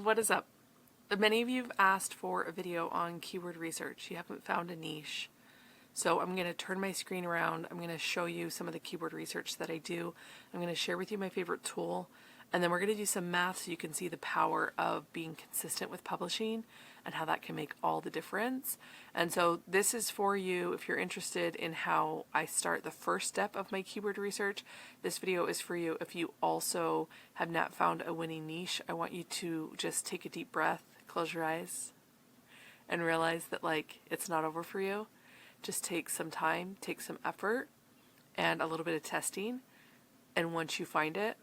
What is up? Many of you have asked for a video on keyword research. You haven't found a niche. So I'm going to turn my screen around. I'm going to show you some of the keyword research that I do. I'm going to share with you my favorite tool. And then we're going to do some math so you can see the power of being consistent with publishing and how that can make all the difference. And so this is for you if you're interested in how I start the first step of my keyword research. This video is for you if you also have not found a winning niche. I want you to just take a deep breath, close your eyes, and realize that it's not over for you. Just take some time, take some effort, and a little bit of testing. And once you find it,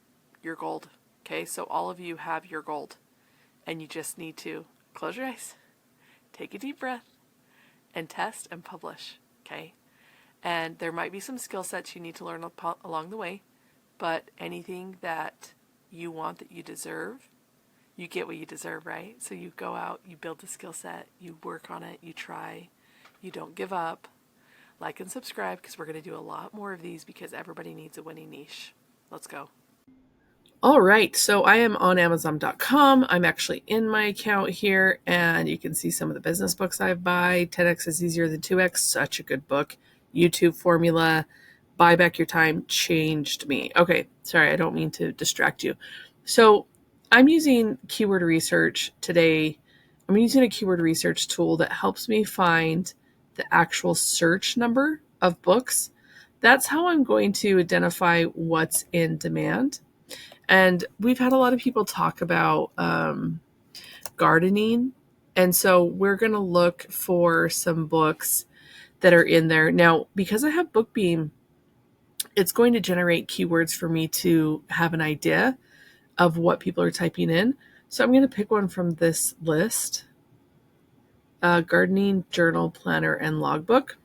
you're gold. Okay, so all of you have your gold. And you just need to close your eyes, take a deep breath, and test and publish. Okay? And there might be some skill sets you need to learn along the way, but anything that you want, that you deserve, you get what you deserve, right? So you go out, you build the skill set, you work on it, you try, you don't give up. Like and subscribe because we're going to do a lot more of these because everybody needs a winning niche. Let's go. All right, so I am on Amazon.com. I'm actually in my account here, and you can see some of the business books I buy. 10X is easier than 2X, such a good book. YouTube formula, buy back your time, changed me. Okay, sorry, I don't mean to distract you. So I'm using keyword research today. I'm using a keyword research tool that helps me find the actual search number of books. That's how I'm going to identify what's in demand. And we've had a lot of people talk about gardening. And so we're going to look for some books that are in there. Now, because I have BookBeam, it's going to generate keywords for me to have an idea of what people are typing in. So I'm going to pick one from this list. Gardening, journal, planner, and logbook.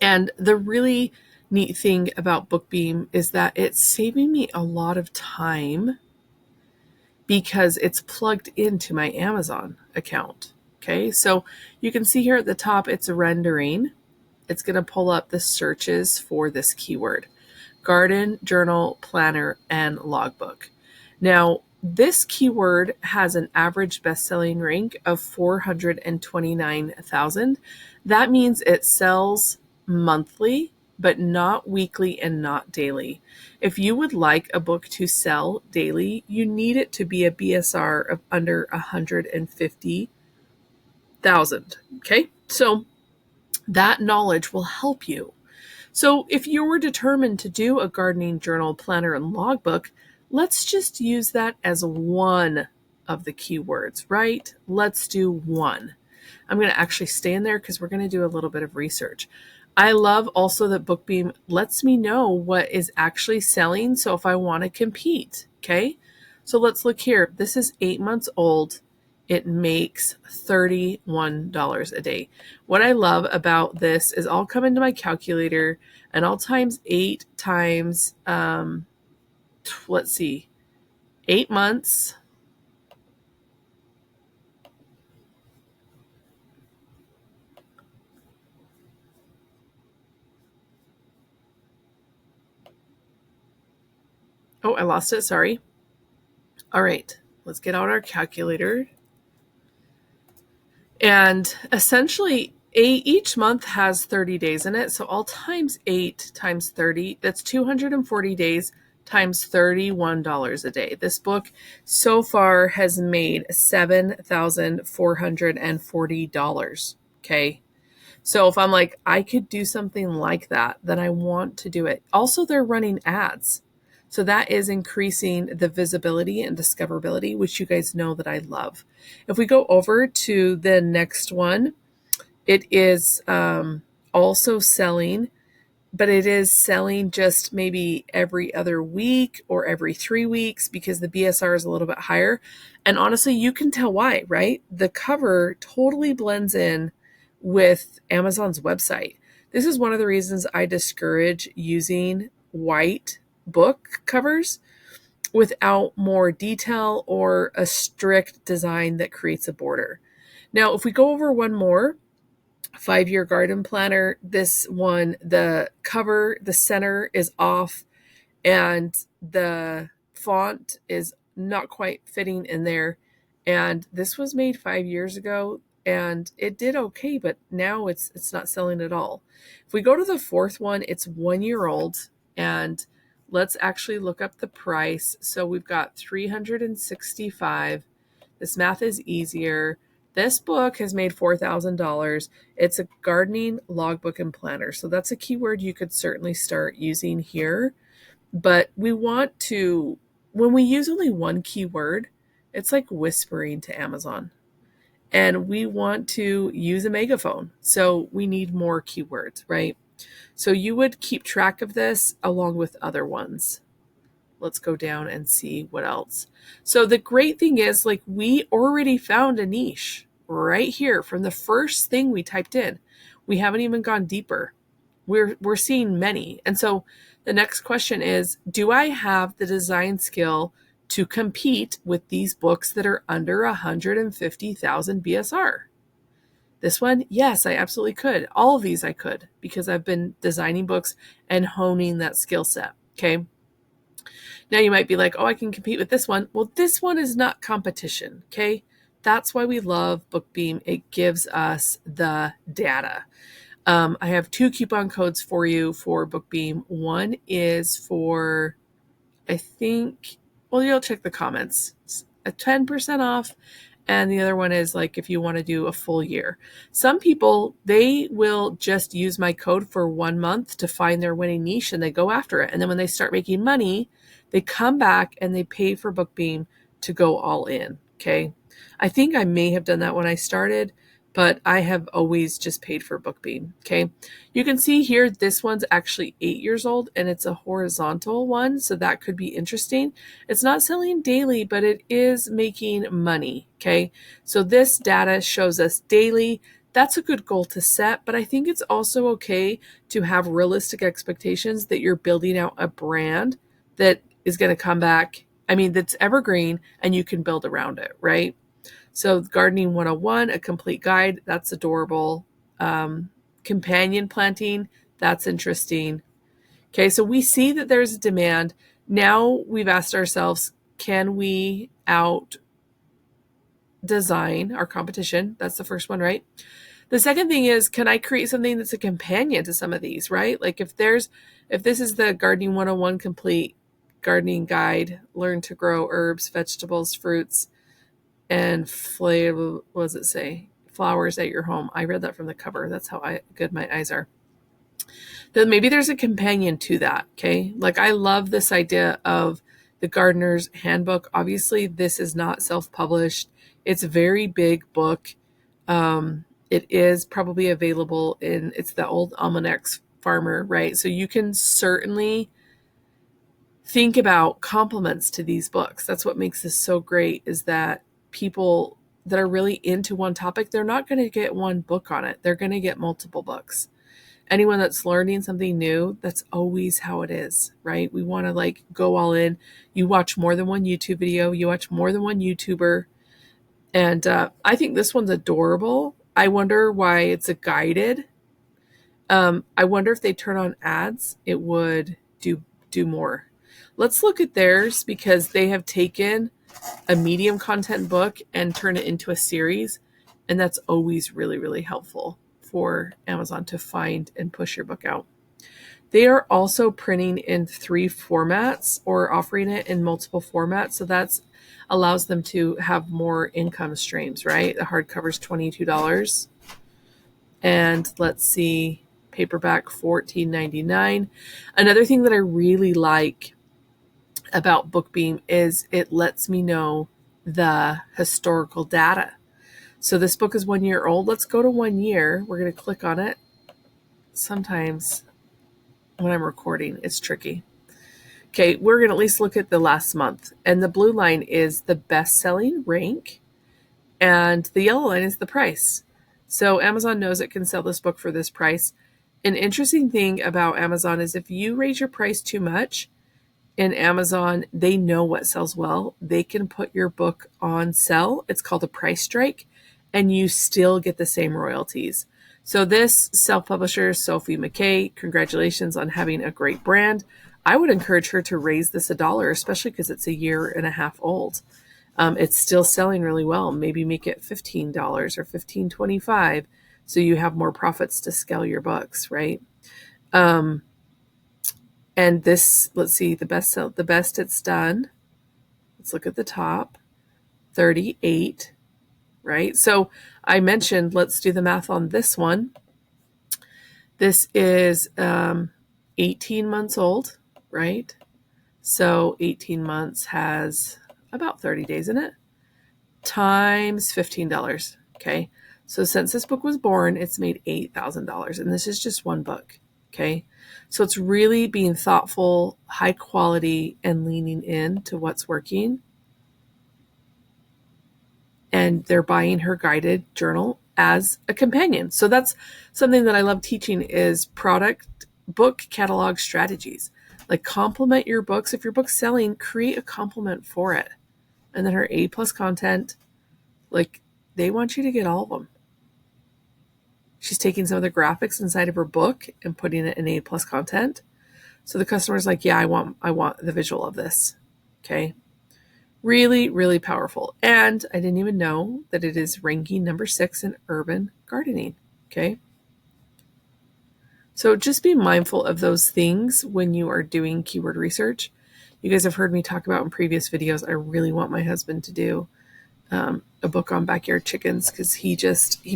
And the really neat thing about BookBeam is that it's saving me a lot of time because it's plugged into my Amazon account. Okay, so you can see here at the top, it's rendering. It's going to pull up the searches for this keyword: garden, journal, planner, and logbook. Now, this keyword has an average best-selling rank of 429,000. That means it sells monthly, but not weekly and not daily. If you would like a book to sell daily, you need it to be a BSR of under 150,000. Okay, so that knowledge will help you. So if you were determined to do a gardening, journal, planner, and logbook, let's just use that as one of the keywords, right? Let's do one. I'm going to actually stay in there because we're going to do a little bit of research. I love also that BookBeam lets me know what is actually selling. So if I want to compete, okay? So let's look here. This is 8 months old. It makes $31 a day. What I love about this is I'll come into my calculator and I'll times 8 times, let's see, 8 months. Oh, I lost it. Sorry. All right, let's get out our calculator. And essentially, each month has 30 days in it. So I'll times 8 times 30. That's 240 days times $31 a day. This book so far has made $7,440. Okay. So if I'm like, I could do something like that, then I want to do it. Also, they're running ads. So that is increasing the visibility and discoverability, which you guys know that I love. If we go over to the next one, it is also selling, but it is selling just maybe every other week or every 3 weeks because the BSR is a little bit higher. And honestly, you can tell why, right? The cover totally blends in with Amazon's website. This is one of the reasons I discourage using white book covers without more detail or a strict design that creates a border. Now, if we go over one more, 5-year garden planner, this one, the cover, the center is off and the font is not quite fitting in there. And this was made 5 years ago and it did okay, but now it's not selling at all. If we go to the fourth one, it's 1 year old, and let's actually look up the price. So we've got 365. This math is easier. This book has made $4,000. It's a gardening logbook and planner. So that's a keyword you could certainly start using here. But we want to, when we use only one keyword, it's like whispering to Amazon. And we want to use a megaphone. So we need more keywords, right? So you would keep track of this along with other ones. Let's go down and see what else. So the great thing is, like, we already found a niche right here from the first thing we typed in. We haven't even gone deeper. We're seeing many. And so the next question is, do I have the design skill to compete with these books that are under 150,000 BSR? This one, yes, I absolutely could. All of these I could, because I've been designing books and honing that skill set. Okay. Now you might be like, oh, I can compete with this one. Well, this one is not competition. Okay. That's why we love BookBeam. It gives us the data. I have 2 coupon codes for you for BookBeam. One is for, I think, well, you'll check the comments. It's a 10% off. And the other one is like if you want to do a full year. Some people, they will just use my code for 1 month to find their winning niche and they go after it. And then when they start making money, they come back and they pay for BookBeam to go all in. Okay. I think I may have done that when I started, but I have always just paid for BookBeam. Okay. You can see here, this one's actually 8 years old and it's a horizontal one. So that could be interesting. It's not selling daily, but it is making money. Okay. So this data shows us daily. That's a good goal to set, but I think it's also okay to have realistic expectations that you're building out a brand that is going to come back. I mean, that's evergreen and you can build around it, right? So Gardening 101, a complete guide, that's adorable. Companion planting, that's interesting. Okay, so we see that there's a demand. Now we've asked ourselves, can we out design our competition? That's the first one, right? The second thing is, can I create something that's a companion to some of these, right? Like if this is the Gardening 101 complete gardening guide, learn to grow herbs, vegetables, fruits, and flavor, what does it say? Flowers at your home. I read that from the cover. That's how good my eyes are. Then maybe there's a companion to that. Okay. Like I love this idea of the Gardener's Handbook. Obviously, this is not self-published. It's a very big book. It is probably available it's the old Almanacs Farmer, right? So you can certainly think about complements to these books. That's what makes this so great, is that people that are really into one topic, they're not going to get one book on it. They're going to get multiple books. Anyone that's learning something new, that's always how it is, right? We want to like go all in. You watch more than one YouTube video. You watch more than one YouTuber. And I think this one's adorable. I wonder why it's a guided. I wonder if they turn on ads, it would do more. Let's look at theirs, because they have taken a medium content book and turn it into a series. And that's always really, really helpful for Amazon to find and push your book out. They are also printing in 3 formats or offering it in multiple formats. So that allows them to have more income streams, right? The hardcover is $22. And let's see, paperback $14.99. Another thing that I really like about BookBeam is it lets me know the historical data. So this book is 1 year old. Let's go to 1 year. We're going to click on it. Sometimes when I'm recording, it's tricky. Okay, we're going to at least look at the last month. And the blue line is the best-selling rank, and the yellow line is the price. So Amazon knows it can sell this book for this price. An interesting thing about Amazon is if you raise your price too much, in Amazon, they know what sells well. They can put your book on sale. It's called a price strike, and you still get the same royalties. So this self-publisher, Sophie McKay, congratulations on having a great brand. I would encourage her to raise this $1, especially because it's a 1.5 years old. It's still selling really well. Maybe make it $15 or $15.25 so you have more profits to scale your books, right? And this, let's see, the best it's done. Let's look at the top, 38, right? So I mentioned, let's do the math on this one. This is 18 months old, right? So 18 months has about 30 days in it, times $15. Okay. So since this book was born, it's made $8,000. And this is just one book. Okay. So it's really being thoughtful, high quality, and leaning into what's working. And they're buying her guided journal as a companion. So that's something that I love teaching is product book catalog strategies. Like complement your books. If your book's selling, create a complement for it. And then her A+ content, like they want you to get all of them. She's taking some of the graphics inside of her book and putting it in A+ content. So the customer's like, yeah, I want the visual of this. Okay. Really, really powerful. And I didn't even know that it is ranking number 6 in urban gardening. Okay. So just be mindful of those things when you are doing keyword research. You guys have heard me talk about in previous videos. I really want my husband to do a book on backyard chickens because he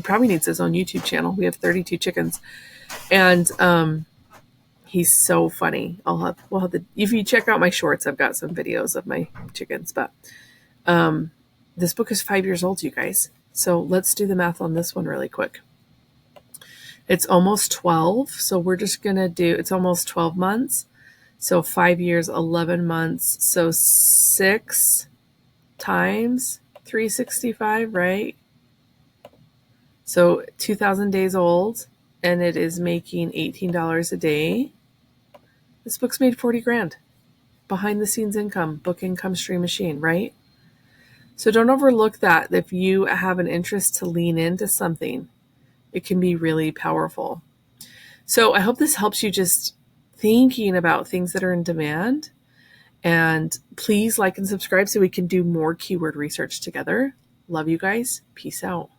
probably needs his own YouTube channel. We have 32 chickens, and he's so funny. If you check out my shorts, I've got some videos of my chickens. But this book is 5 years old, you guys. So let's do the math on this one really quick. It's almost 12, so we're just gonna do. It's almost 12 months. So 5 years, 11 months. So 6 times 365, right? So 2,000 days old, and it is making $18 a day. This book's made 40 grand. Behind the scenes income, book income stream machine, right? So don't overlook that. If you have an interest to lean into something, it can be really powerful. So I hope this helps you just thinking about things that are in demand. And please like and subscribe so we can do more keyword research together. Love you guys. Peace out.